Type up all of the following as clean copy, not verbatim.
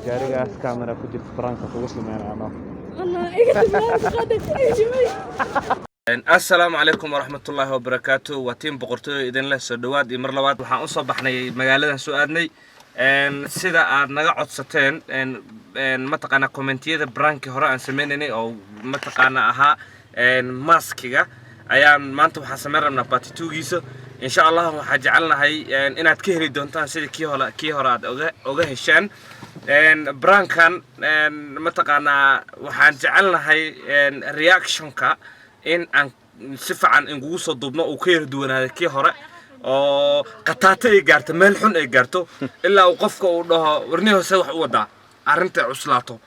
gaarigaas kamera ku jirta pranka kugu sameeyana السلام عليكم ورحمة الله وبركاته وتيم بقرتو إذن له سدوات إمر لوات وحنا أصبح حني مجالنا سؤالني سيدا نقعد ستين متقنا كومنتية برانك هراء سمينني أو متقنا أها ماسكية أيام ما أنتم حسمر من باتي جيسو إن شاء الله وحجعلنا هاي إن تكهري دونتان سيدا كي هراء أوجه الشان برانكان متقنا وحجعلنا هاي رياكشن كا إن سفعان إن جوسو ضبنا وكير دون هذا كي هراء أو قطعت إيجارته ملحون إيجارته إلا وقفك وده ورنيه سوح وضع أرنت عسلاته.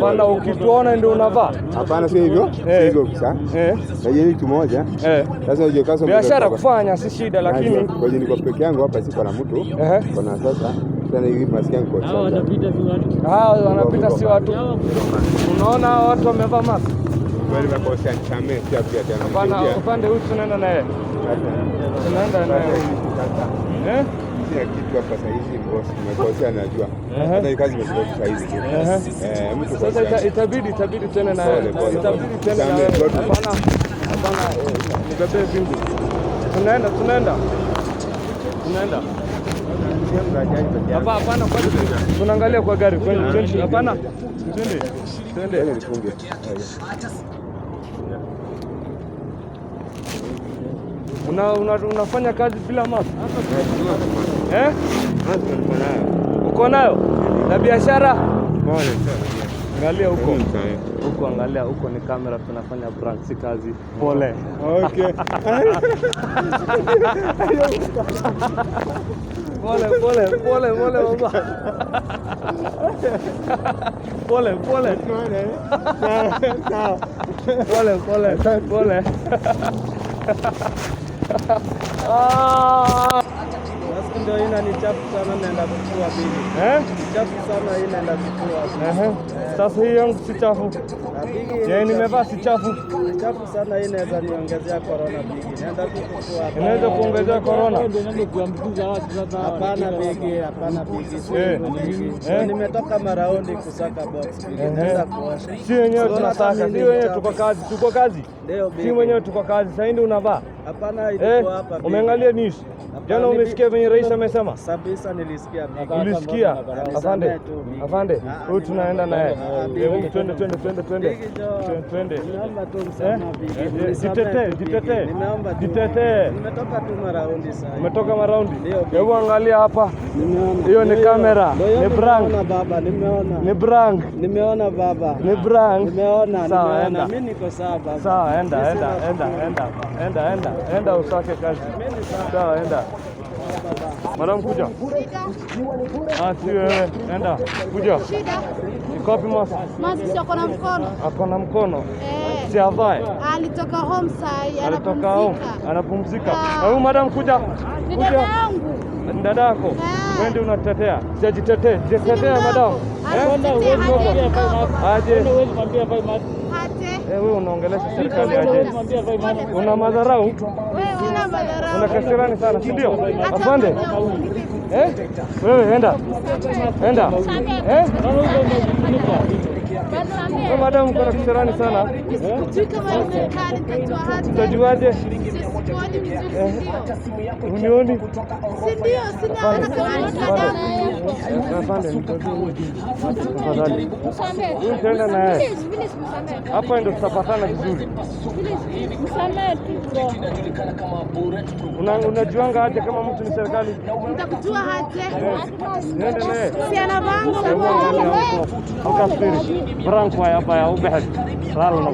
Bana ukituona ndio unavaa. Hapana, sio hivyo. Sio hivyo kisa. Na yeye kitu moja. Sasa uje kaso biashara kufanya si shida, lakini kwa hiyo niko peke yangu hapa, siko na mtu. Kuna sasa tena hivi maski yangu kwa sababu wanapita si watu. Unaona watu wamevaa mask. Kweli makosea chame pia tena. Bana upande huu tunaenda na yeye. Tunaenda na yeye. Sina kitu hapa sasa hivi boss, nimekosea najua. Hata hii kazi imekuwa sasa hivi. Mtu sasa itabidi tena na itabidi tena na hapana nibebe vingi. Tunaenda. Hapana kwa tunaangalia kwa gari kwani hapana. Twende nifunge. Unafanya kazi bila mask? Uko nayo? Na biashara? Angalia huko. Huko angalia huko ni kamera, tunafanya prank si kazi. Pole. Okay. Pole mama. Pole. Pole. Ndio ina ni chafu sana, naenda kuchukua bili. Chafu sana hii, naenda kuchukua. Sasa hii yangu si chafu. Je, nimevaa si chafu? Chafu sana hii, inaweza niongezea corona bili. Naenda kuchukua. Inaweza kuongezea corona. Hapana bili. Nimetoka maraundi kusaka box. Naenda kuosha. Si wenyewe tunasaka, si wenyewe tuko kazi. Si wenyewe tuko kazi. Sasa ndio unavaa? Hapana, iko hapa. Umeangalia news? Jana umesikia venye rais amesema? Kabisa nilisikia. Ulisikia? Afande. Huyu tunaenda naye. Twende. Jitetee. Nimetoka tu maraundi sasa. Umetoka maraundi? Hebu angalia hapa. Hiyo ni kamera. Ni prank. Ni prank. Nimeona baba. Ni prank. Nimeona. Mimi niko sawa baba. Sawa, enda usake kazi. Sawa, enda. Madam kuja. Si wewe, enda. Kuja. Ikopi masa? Masa sio kona mkono. Akona mkono? Si avae? Alitoka home saa, alitoka home, anapumzika. Huyu madam kuja. Ni dada yangu. Ni dada yako? Wewe ndio unatetea. Sijitetee. Jitetea madam. Aje. Wewe mwambie vai maji. Wewe unaongelesha serikali aje? Una madharau? Wewe una madharau. Una kasirani sana, si ndio? Afande. Wewe enda. Madam kuna kasirani sana. Utajuaje? Unioni? Si ndio? Afande. Utaenda na yeye. Hapa ndio tutapatana vizuri. Unajuanga aje kama mtu ni serikali? Nitakujua aje? Nenda naye. Si ana bango. Akafiri. Branco hapa ya ubehad. Ralla.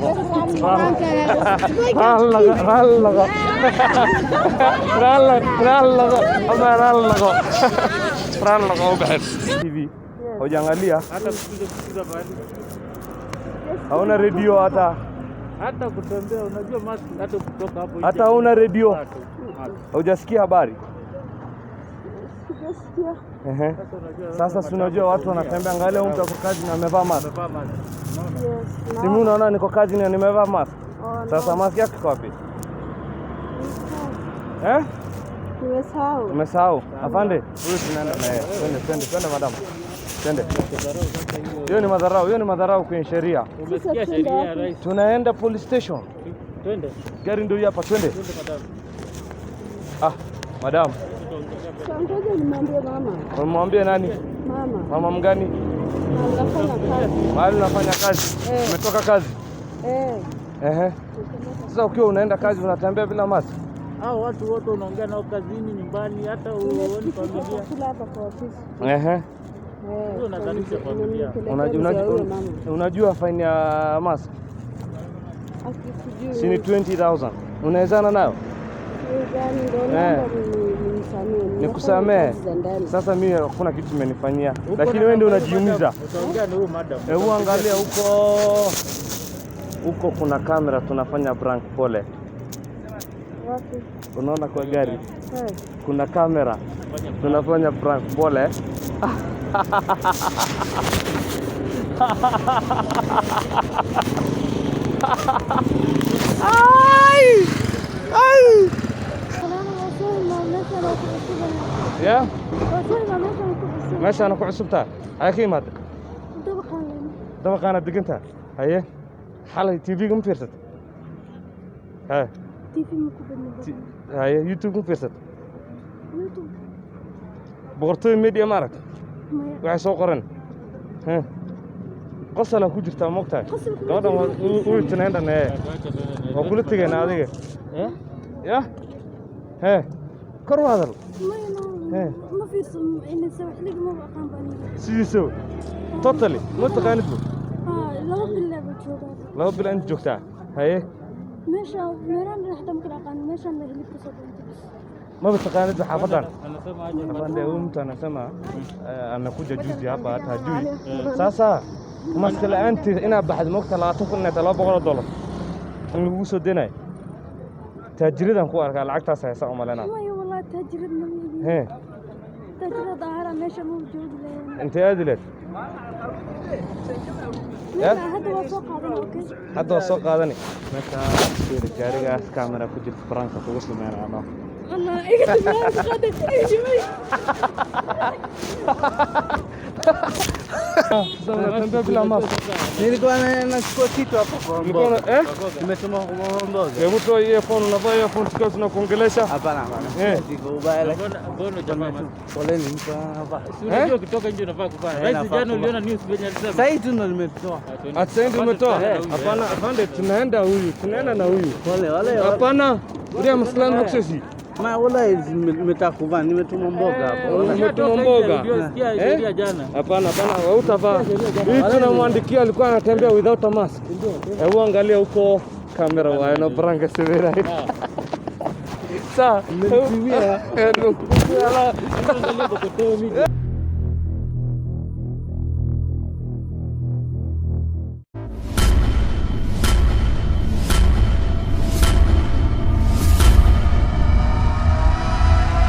Ubehad. TV. Hujaangalia hata kusikiza bali. Hauna redio hata kutembea, unajua mask hata kutoka hapo. Hata hauna redio. Hujasikia habari? Sijasikia. Sasa si unajua watu wanatembea, angalia mtu ako kazi na amevaa mask. Simu unaona niko kazi na nimevaa mask. Sasa mask yako iko wapi? Nimesahau. Umesahau? Afande, huyu tunaenda naye. Twende madam. Twende. Hiyo ni madharau kwenye sheria. Umesikia sheria ya rais? Tunaenda police station. Twende. Gari ndio hapa, twende. Madam. Ngoja nimwambie mama. Umwambie nani? Mama. Mama mgani? Anafanya kazi. Mahali unafanya kazi? Umetoka kazi? Sasa ukiwa unaenda kazi unatembea bila mask? Hao watu wote unaongea nao kazini, nyumbani, hata uone familia. Kula hapa kwa ofisi. Wewe unadhalisha familia. Unajua faini ya mask? Si ni 20,000. Unawezana nayo? Nikusamee. Sasa mimi hakuna kitu umenifanyia, lakini wewe ndio unajiumiza. Utaongea na huyo madam. Hebu angalia huko kuna kamera, tunafanya prank. Pole. Wapi? Unaona kwa gari kuna kamera, tunafanya prank. Pole. يا ماشي انا كعصبتها هاي كيمات دبقانا دقنتها هي حالي تي في كم فيرست هاي تي في مكبر هاي يوتيوب كم فيرست بورتو ميديا مارك waxay soo qoran qosala ku jirta moogtahay gabadhan uu tinaandana oo kula tagayna adiga kor hadal ما في إن سوي حلق ما بقام بني سيسو توتالي ما تقاند لو بالله بتشوفه لا أنت جوكتا هاي ماشي ميران راح تمكن أقان ماشي أنا اللي بتصل ما بتقاند حافظان أنا سمع أنا كوجا جوزي هبا تهجوي ساسا مشكلة أنت أنا بعد مقطع لا تكون $300 اللي وصل ديناي تجريدا كوارك العقد سايسا أمالنا والله تجربنا تجربة ظاهرة ماشي موجود لين أنت أدلت هذا وسوق هذا أوكي هذا وسوق هذا ني متى جاري كاميرا كوجت فرانك توصل معنا أنا الله إيش هذا إيش Nilikuwa nachukua kitu hapo kwa mboga. Nimesema kwa mboga. Hebu toa earphone, unavaa earphone tukiwa tunakuongelesha. Hapana. Siko ubaya lakini Ngono jamaa. poleni mtu anavaa. Unajua ukitoka nje unafaa kuvaa. Rais jana uliona news venye alisema. Sasa hivi ndo nimetoa. Sasa hivi umetoa? Hapana, afande tunaenda na huyu. Wale. Hapana. Ndio msalamu luxusi. Ma wallahi nimetaka kuvaa, nimetuma mboga hapo. Umetuma mboga? Unasikia sheria jana. Hapana, hautavaa. Hii tunamwandikia alikuwa anatembea without a mask. Hebu angalia huko kamera wana branga severa. Sasa, Nimetumia. Angalia kwa video.